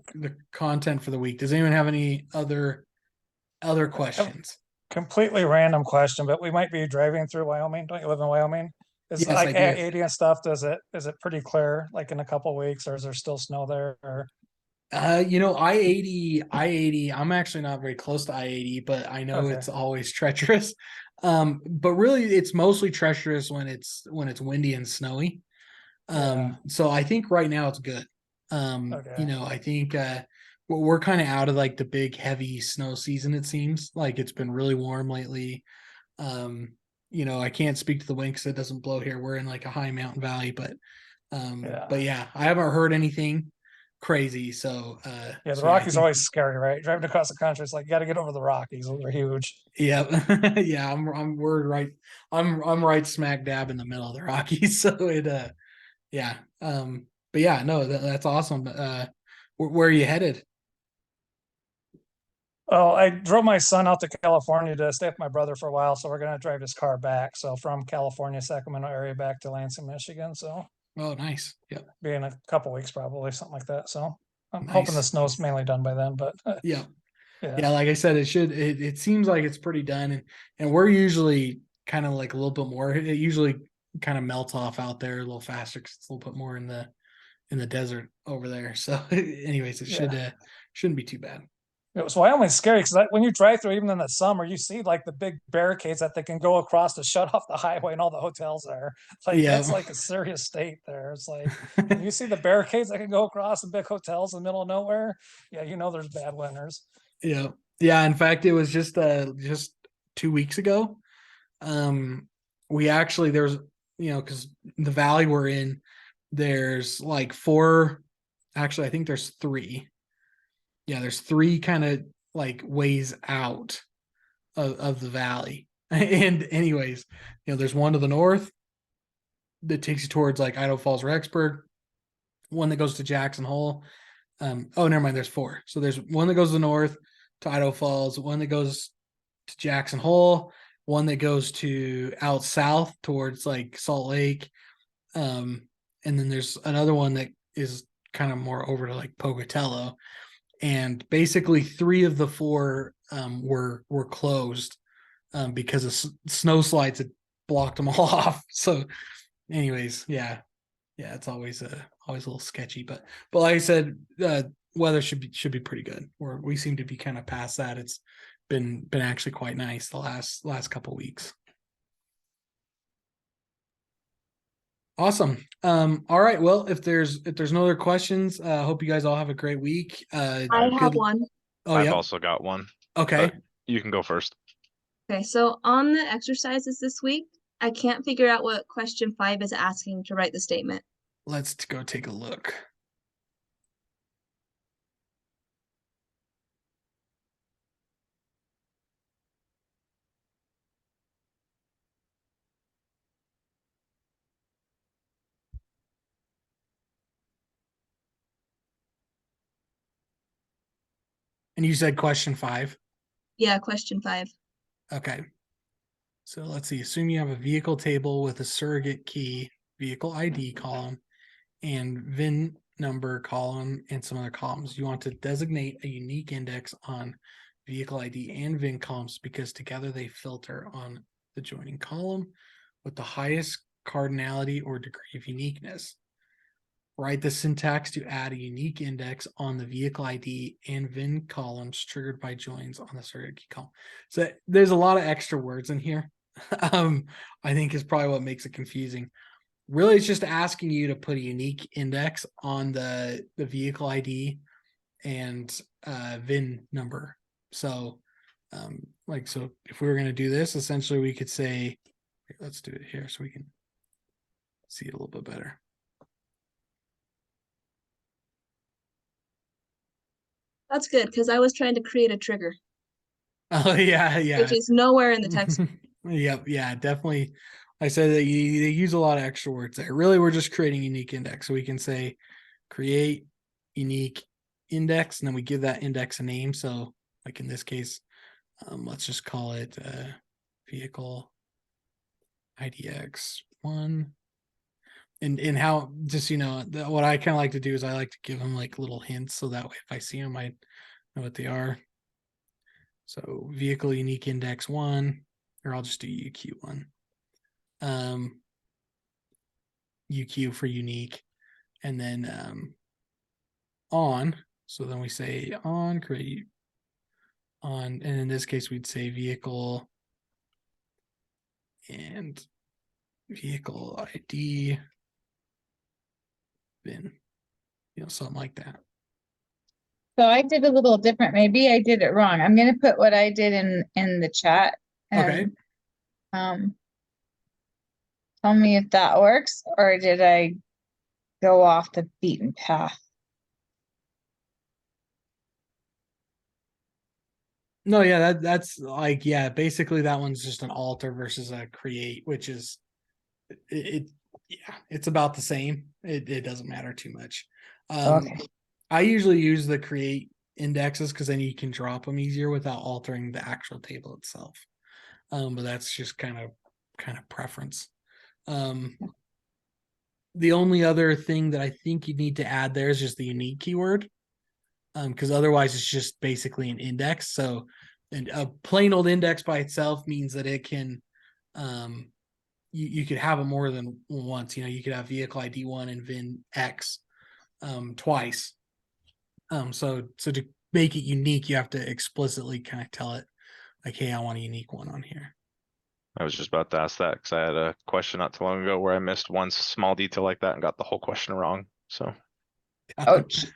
content for the week. Does anyone have any other questions? Completely random question, but we might be driving through Wyoming. Don't you live in Wyoming? Is Yes, like I do. I-80 and stuff, is it pretty clear like in a couple of weeks, or is there still snow there? Or I-80, I'm actually not very close to I-80, but I know Okay. it's always treacherous. But really it's mostly treacherous when it's windy and snowy. Yeah. So I think right now it's good. Okay. I think we're kind of out of like the big heavy snow season, it seems. Like it's been really warm lately. Um, I can't speak to the wind because it doesn't blow here. We're in like a high mountain valley, but Yeah. yeah, I haven't heard anything crazy. So Yeah, the so yeah, I Rockies are think always scary, right? Driving across the country, it's like you got to get over the Rockies. Those are huge. yeah. Yeah, we're right. I'm right smack dab in the middle of the Rockies. So it yeah. But yeah, no, that's awesome. Where are you headed? Well, I drove my son out to California to stay with my brother for a while, so we're gonna drive his car back. So from California, Sacramento area back to Lansing, Michigan. So Oh, nice. Yep. be in a couple weeks probably, something like that. So I'm hoping the Nice. snow's mainly done by then, but Yeah. yeah, Yeah, like I said, it seems like it's pretty done, and we're usually kind of like a little bit more. It usually kind of melts off out there a little faster because it's a little bit more in the desert over there. So anyways, it yeah. shouldn't be too bad. It was Wyoming's scary because when you drive through, even in the summer, you see like the big barricades that they can go across to shut off the highway and all the hotels there. Like that's Yeah. like a serious state there. It's like when you see the barricades that can go across and big hotels in the middle of nowhere, yeah, you know there's bad winters. Yeah. Yeah. In fact, it was just 2 weeks ago. We actually there's because the valley we're in, there's like four. Actually, I think there's three. Yeah, there's three kind of like ways out of the valley. And anyways, there's one to the north that takes you towards like Idaho Falls, Rexburg. One that goes to Jackson Hole. Oh, never mind. There's four. So there's one that goes to the north to Idaho Falls, one that goes to Jackson Hole, one that goes to out south towards like Salt Lake, and then there's another one that is kind of more over to like Pocatello. And basically, three of the four were closed because of snow slides had blocked them all off. So, anyways, yeah, it's always a little sketchy, but like I said, weather should be pretty good. We seem to be kind of past that. It's been actually quite nice the last couple weeks. Awesome. All right. Well, if there's no other questions, hope you guys all have a great week. I Good. have one. Oh I've yeah. also got one, Okay. but you can go first. Okay, so on the exercises this week, I can't figure out what question 5 is asking to write the statement. Let's go take a look. And you said question 5. Yeah, question 5. Okay. So let's see. Assume you have a vehicle table with a surrogate key, vehicle ID column, and VIN number column and some other columns. You want to designate a unique index on vehicle ID and VIN columns because together they filter on the joining column with the highest cardinality or degree of uniqueness. Write the syntax to add a unique index on the vehicle ID and VIN columns triggered by joins on the surrogate key column. So there's a lot of extra words in here. I think is probably what makes it confusing. Really, it's just asking you to put a unique index on the vehicle ID and VIN number. So, so if we were going to do this, essentially we could say, let's do it here so we can see it a little bit better. That's good because I was trying to create a trigger, Oh yeah, yeah. which is nowhere in the text. Yep, yeah, definitely. I said that they use a lot of extra words there. Really, we're just creating unique index. So we can say create unique index, and then we give that index a name. So like in this case, let's just call it vehicle IDX1. And how just what I kind of like to do is I like to give them like little hints so that way if I see them I know what they are. So vehicle unique index 1, or I'll just do UQ1. UQ for unique, and then on. So then we say on, create on, and in this case we'd say vehicle and vehicle ID VIN, something like that. So I did a little different. Maybe I did it wrong. I'm gonna put what I did in the chat Okay. and tell me if that works, or did I go off the beaten path? No, yeah, that's like, yeah, basically that one's just an alter versus a create, which is yeah, it's about the same. It doesn't matter too much. Okay. I usually use the create indexes because then you can drop them easier without altering the actual table itself. But that's just kind of preference. The only other thing that I think you need to add there is just the unique keyword. Because otherwise it's just basically an index. So, and a plain old index by itself means that it can, you could have it more than once. You could have vehicle ID 1 and VIN X twice. So to make it unique, you have to explicitly kind of tell it like, hey, I want a unique one on here. I was just about to ask that because I had a question not too long ago where I missed one small detail like that and got the whole question wrong. So, Ouch.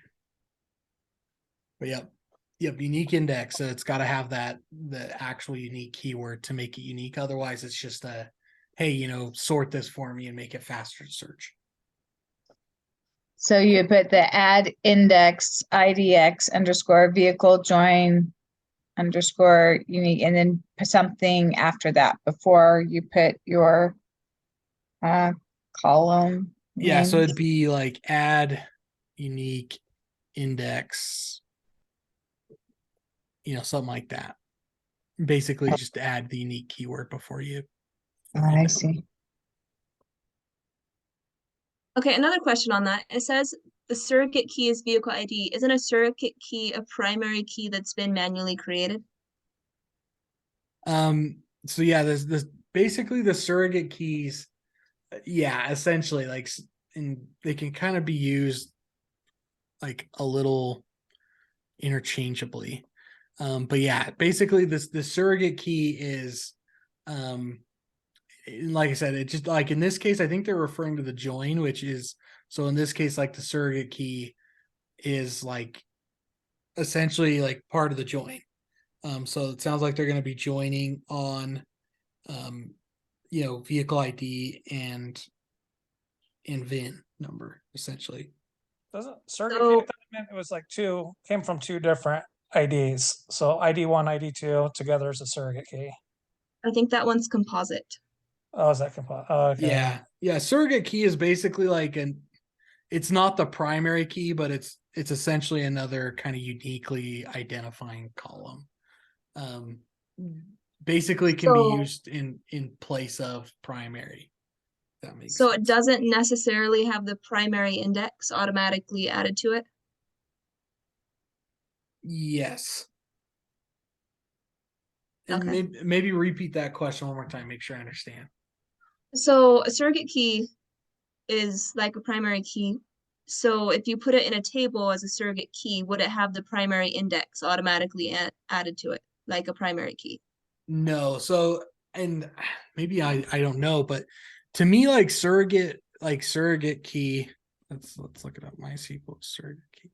But yep, unique index. So it's got to have the actual unique keyword to make it unique. Otherwise, it's just a, hey, sort this for me and make it faster to search. So you put the add index IDX underscore vehicle join underscore unique, and then put something after that before you put your column Yeah, so name. it'd be like add unique index, something like that. Basically, just add the unique keyword before you. I see. Okay, another question on that. It says the surrogate key is vehicle ID. Isn't a surrogate key a primary key that's been manually created? So yeah, there's this basically the surrogate keys. Yeah, essentially, like, and they can kind of be used like a little interchangeably. But yeah, basically the surrogate key is, like I said, it just like in this case, I think they're referring to the join, which is, so in this case, like the surrogate key is like essentially like part of the join. So it sounds like they're going to be joining on, vehicle ID and VIN number essentially. Doesn't surrogate So- key, it was like came from two different IDs. So ID 1, ID 2 together is a surrogate key. I think that one's composite. Oh, is that oh, okay. Yeah. Surrogate key is basically like it's not the primary key, but it's essentially another kind of uniquely identifying column. Basically can be used in place of primary. That makes So sense. it doesn't necessarily have the primary index automatically added to it? Yes. And Okay. maybe repeat that question one more time, make sure I understand. So a surrogate key is like a primary key. So if you put it in a table as a surrogate key, would it have the primary index automatically added to it, like a primary key? No. So, and maybe I don't know, but to me, like surrogate key, let's look it up. MySQL surrogate key.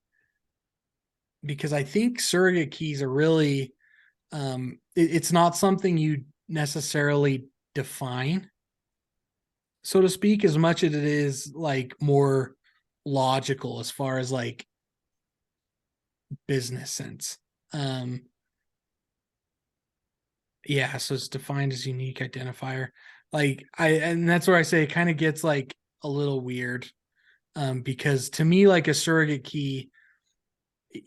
Because I think surrogate keys are really, it's not something you necessarily define, so to speak, as much as it is like more logical as far as like business sense. Yeah, so it's defined as unique identifier. Like and that's where I say it kind of gets like a little weird. Because to me, like a surrogate key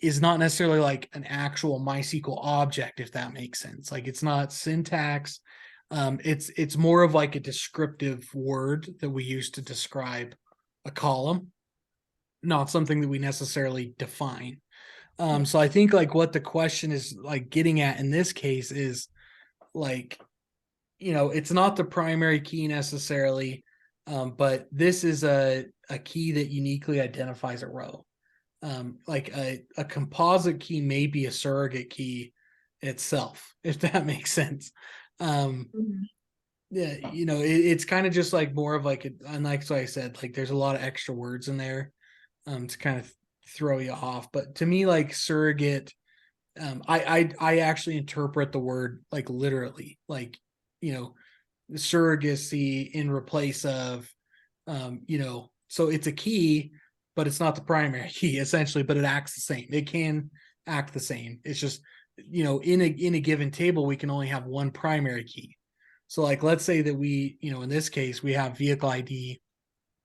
is not necessarily like an actual MySQL object, if that makes sense. Like it's not syntax. It's more of like a descriptive word that we use to describe a column, not something that we necessarily define. So I think like what the question is like getting at in this case is like, it's not the primary key necessarily, but this is a key that uniquely identifies a row. Like a composite key may be a surrogate key itself, if that makes sense. Yeah, it's kind of just like more of like, and like so I said, like there's a lot of extra words in there, to kind of throw you off. But to me, like surrogate, I actually interpret the word like literally, like surrogacy in replace of, so it's a key, but it's not the primary key essentially, but it acts the same. It can act the same. It's just, in a given table, we can only have one primary key. So like, let's say that we, in this case, we have vehicle ID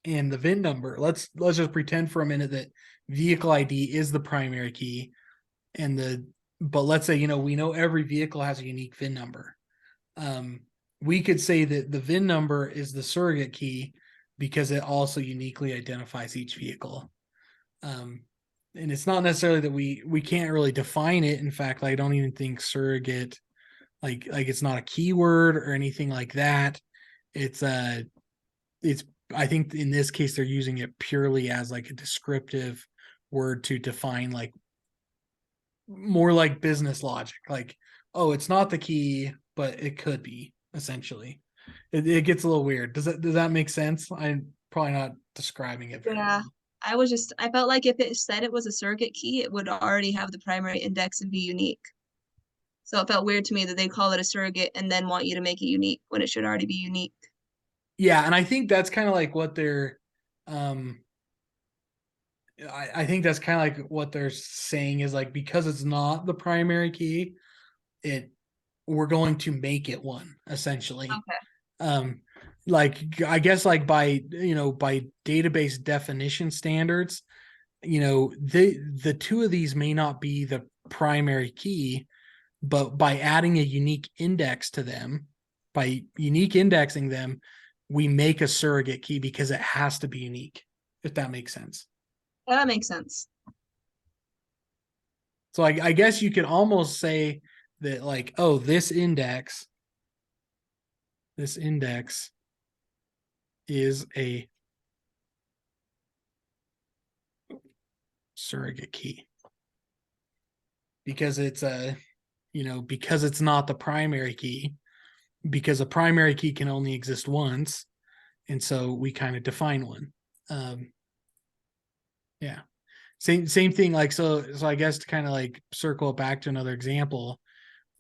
and the VIN number. Let's just pretend for a minute that vehicle ID is the primary key, but let's say, we know every vehicle has a unique VIN number. We could say that the VIN number is the surrogate key because it also uniquely identifies each vehicle. And it's not necessarily that we can't really define it. In fact, I don't even think surrogate, like it's not a keyword or anything like that. It's I think in this case they're using it purely as like a descriptive word to define, like more like business logic, like, oh, it's not the key, but it could be, essentially. It gets a little weird. Does that make sense? I'm probably not describing it very Yeah. well. I felt like if it said it was a surrogate key, it would already have the primary index and be unique. So it felt weird to me that they call it a surrogate and then want you to make it unique when it should already be unique. Yeah, and I think that's kind of like what they're I think that's kind of like what they're saying is like, because it's not the primary key, we're going to make it one, essentially. Okay. Like I guess like by database definition standards, the two of these may not be the primary key, but by adding a unique index to them, by unique indexing them, we make a surrogate key because it has to be unique, if that makes sense. That makes sense. So I guess you could almost say that, like, oh, this index is a surrogate key because it's because it's not the primary key, because a primary key can only exist once, and so we kind of define one. Yeah, same thing. Like, so I guess to kind of like circle it back to another example,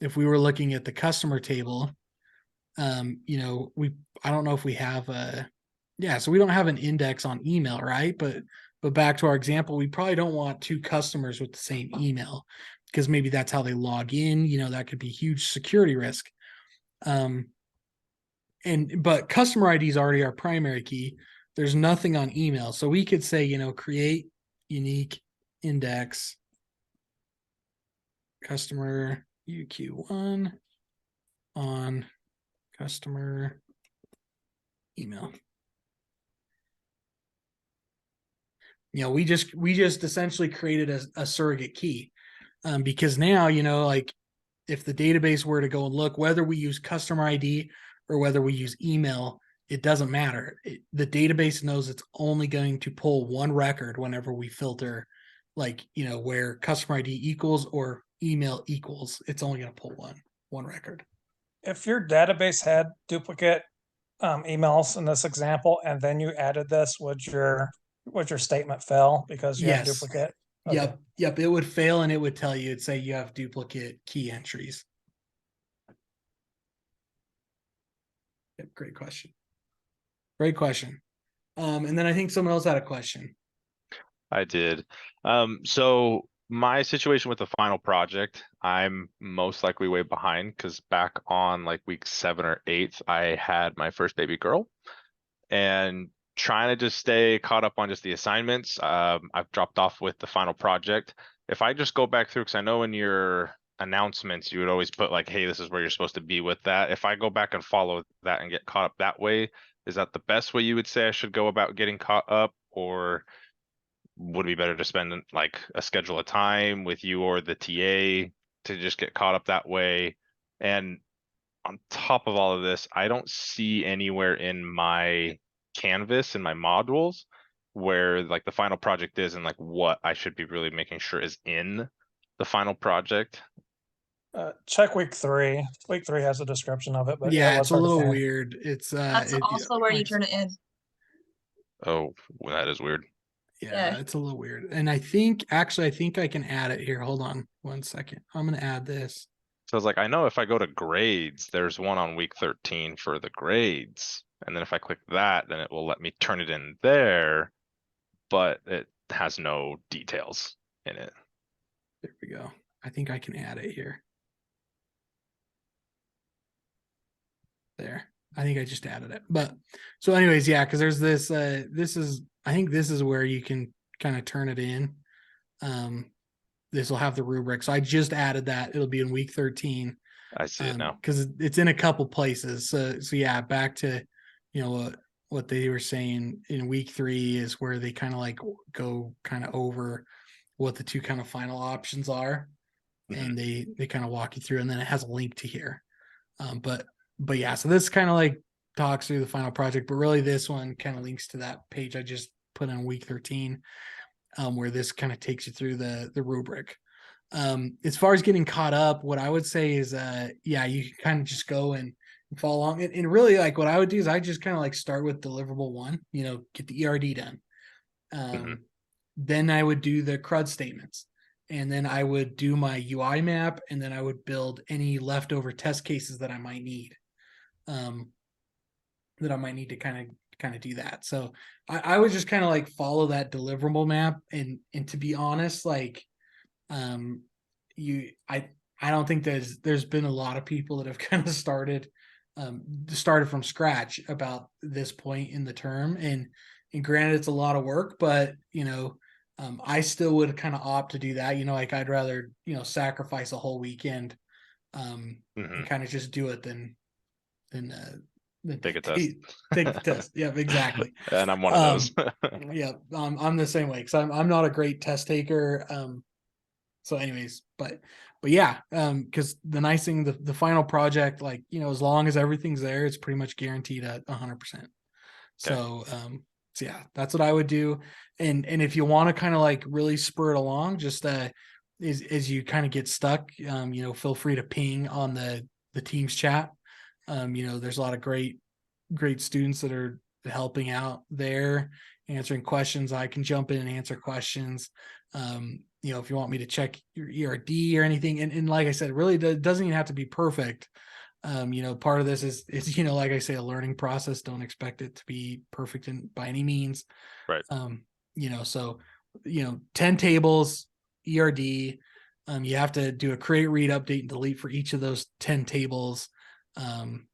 if we were looking at the customer table, I don't know if we have so we don't have an index on email, right? But back to our example, we probably don't want two customers with the same email because maybe that's how they log in. That could be huge security risk. But customer ID is already our primary key. There's nothing on email. So we could say, create unique index customer UQ1 on customer email. We just essentially created a surrogate key, because now, like if the database were to go and look, whether we use customer ID or whether we use email, it doesn't matter. The database knows it's only going to pull one record whenever we filter, like, where customer ID equals or email equals, it's only going to pull one record. If your database had duplicate emails in this example, and then you added this, would your statement fail because you have Yes. duplicate? Okay. Yep. It would fail, and it would tell you, it'd say you have duplicate key entries. Yep, great question. And then I think someone else had a question. I did. So my situation with the final project, I'm most likely way behind because back on like week 7 or 8, I had my first baby girl, and trying to just stay caught up on just the assignments. I've dropped off with the final project. If I just go back through, because I know in your announcements you would always put like, hey, this is where you're supposed to be with that. If I go back and follow that and get caught up that way, is that the best way you would say I should go about getting caught up, or would it be better to spend like a schedule of time with you or the TA to just get caught up that way? And on top of all of this, I don't see anywhere in my canvas in my modules where like the final project is and like what I should be really making sure is in the final project. Check week 3. Week 3 has a description of it, but yeah, Yeah, it it's was a hard to little find. weird. It's That's also where you turn it in. Oh, well, that is weird. Yeah, it's a little weird. And I think I can add it here. Hold on 1 second. I'm gonna add this. So I was like, I know if I go to grades, there's one on week 13 for the grades. And then if I click that, then it will let me turn it in there, but it has no details in it. There we go. I think I can add it here. There. I think I just added it. But so anyways, yeah, because there's this I think this is where you can kind of turn it in. This will have the rubric. So I just added that. It'll be in week 13. I see it now. Because it's in a couple places. So yeah, back to what they were saying in week 3 is where they kind of like go kind of over what the two kind of final options are. And they kind of walk you through, and then it has a link to here. But yeah, so this kind of like talks through the final project, but really this one kind of links to that page I just put in week 13, where this kind of takes you through the rubric. As far as getting caught up, what I would say is, yeah, you can kind of just go and follow along. And really, like what I would do is I just kind of like start with deliverable 1, get the ERD done. Then I would do the CRUD statements. And then I would do my UI map, and then I would build any leftover test cases that I might need. To kind of do that. So I would just kind of like follow that deliverable map, and to be honest, like I don't think there's been a lot of people that have kind of started from scratch about this point in the term, and granted it's a lot of work, but I still would kind of opt to do that. Like I'd rather sacrifice a whole weekend and kind of just do it than take a test. Take the test. Yeah, exactly. And I'm one of those. Yeah, I'm the same way, because I'm not a great test taker. So anyways, but yeah, because the nice thing, the final project, like as long as everything's there, it's pretty much guaranteed at 100%. So so yeah, that's what I would do. And if you want to kind of like really spur it along, just as you kind of get stuck, feel free to ping on the Teams chat. There's a lot of great students that are helping out there, answering questions. I can jump in and answer questions. If you want me to check your ERD or anything, and like I said, really doesn't even have to be perfect. Part of this is like I say, a learning process. Don't expect it to be perfect by any means. Right. So 10 tables, ERD. You have to do a create, read, update, and delete for each of those 10 tables. And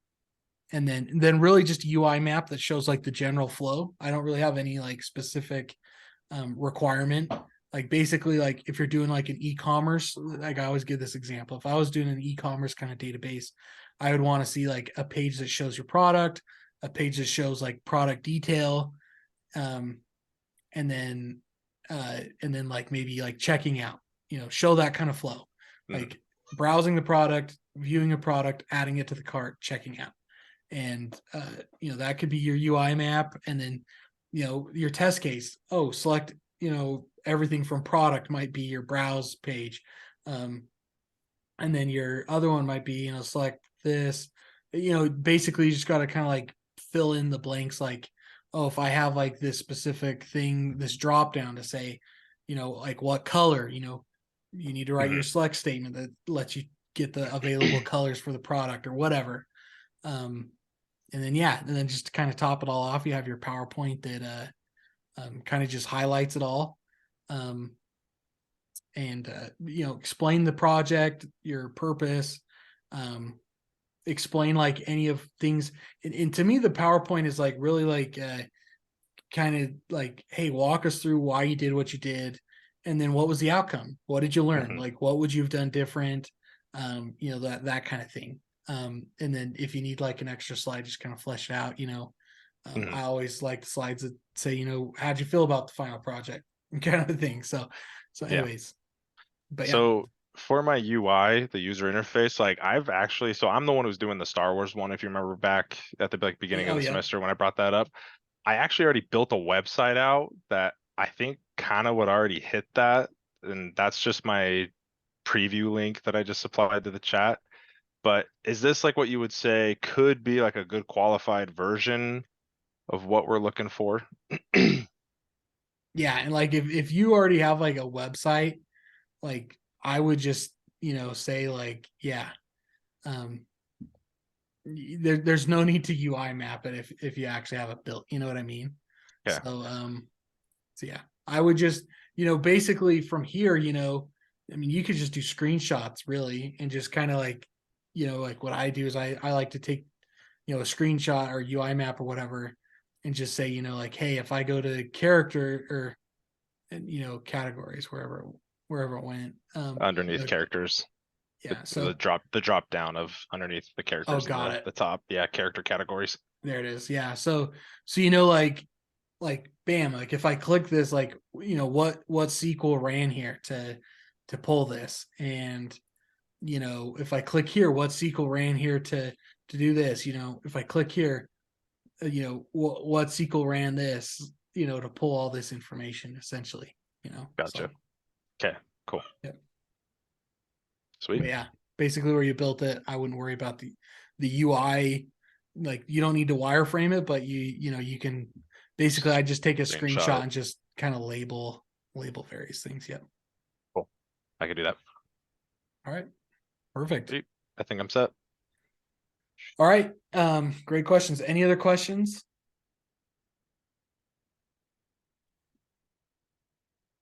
then really just a UI map that shows like the general flow. I don't really have any like specific requirement. Like basically, like if you're doing like an e-commerce, like I always give this example. If I was doing an e-commerce kind of database, I would want to see like a page that shows your product, a page that shows like product detail, and then like maybe like checking out, show that kind of flow, like browsing the product, viewing a product, adding it to the cart, checking out. And that could be your UI map. And then your test case, select everything from product might be your browse page, and then your other one might be select this. Basically you just got to kind of like fill in the blanks, like, if I have like this specific thing, this drop down to say like what color, you need to write your select statement that lets you get the available colors for the product or whatever. And then just to kind of top it all off, you have your PowerPoint that kind of just highlights it all, and explain the project, your purpose, explain like any of things. And to me, the PowerPoint is like really like kind of like, hey, walk us through why you did what you did, and then what was the outcome? What did you learn? Like, what would you have done different? That kind of thing. And then if you need like an extra slide, just kind of flesh it out. I always like the slides that say, how'd you feel about the final project, kind of thing. So anyways, but so for my UI, the user interface, like I'm the one who's doing the Star Wars one. If you remember back at the beginning of the semester when I brought that up, I actually already built a website out that I think kind of would already hit that. And that's just my preview link that I just supplied to the chat. But is this like what you would say could be like a good qualified version of what we're looking for? Yeah, and like if you already have like a website, like I would just, say like, yeah, there's no need to UI map it if you actually have it built, you know what I mean? Yeah. So yeah, I would just, basically from here, I mean, you could just do screenshots really, and just kind of like, like what I do is I like to take, a screenshot or UI map or whatever, and just say, like, hey, if I go to character or, categories, wherever it went, Underneath like, characters. yeah. The drop down of underneath the characters in got it. the top. Yeah, character categories. There it is. Yeah. So like bam, like if I click this, like, what SQL ran here to pull this, and if I click here, what SQL ran here to do this, if I click here, what SQL ran this, to pull all this information essentially, Gotcha. So, Okay, cool. Yep. Sweet. But yeah, basically where you built it, I wouldn't worry about the UI. Like you don't need to wireframe it, but you can basically, I just take a screenshot and just kind of label various things. Yep. Cool. I can do that. All right. Perfect. Sweet. I think I'm set. All right. Great questions. Any other questions?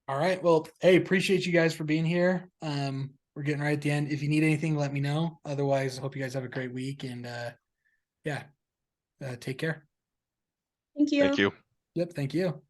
All right. Well, hey, appreciate you guys for being here. We're getting right at the end. If you need anything, let me know. Otherwise, I hope you guys have a great week, and yeah, take care. Thank you. Thank you. Yep. Thank you.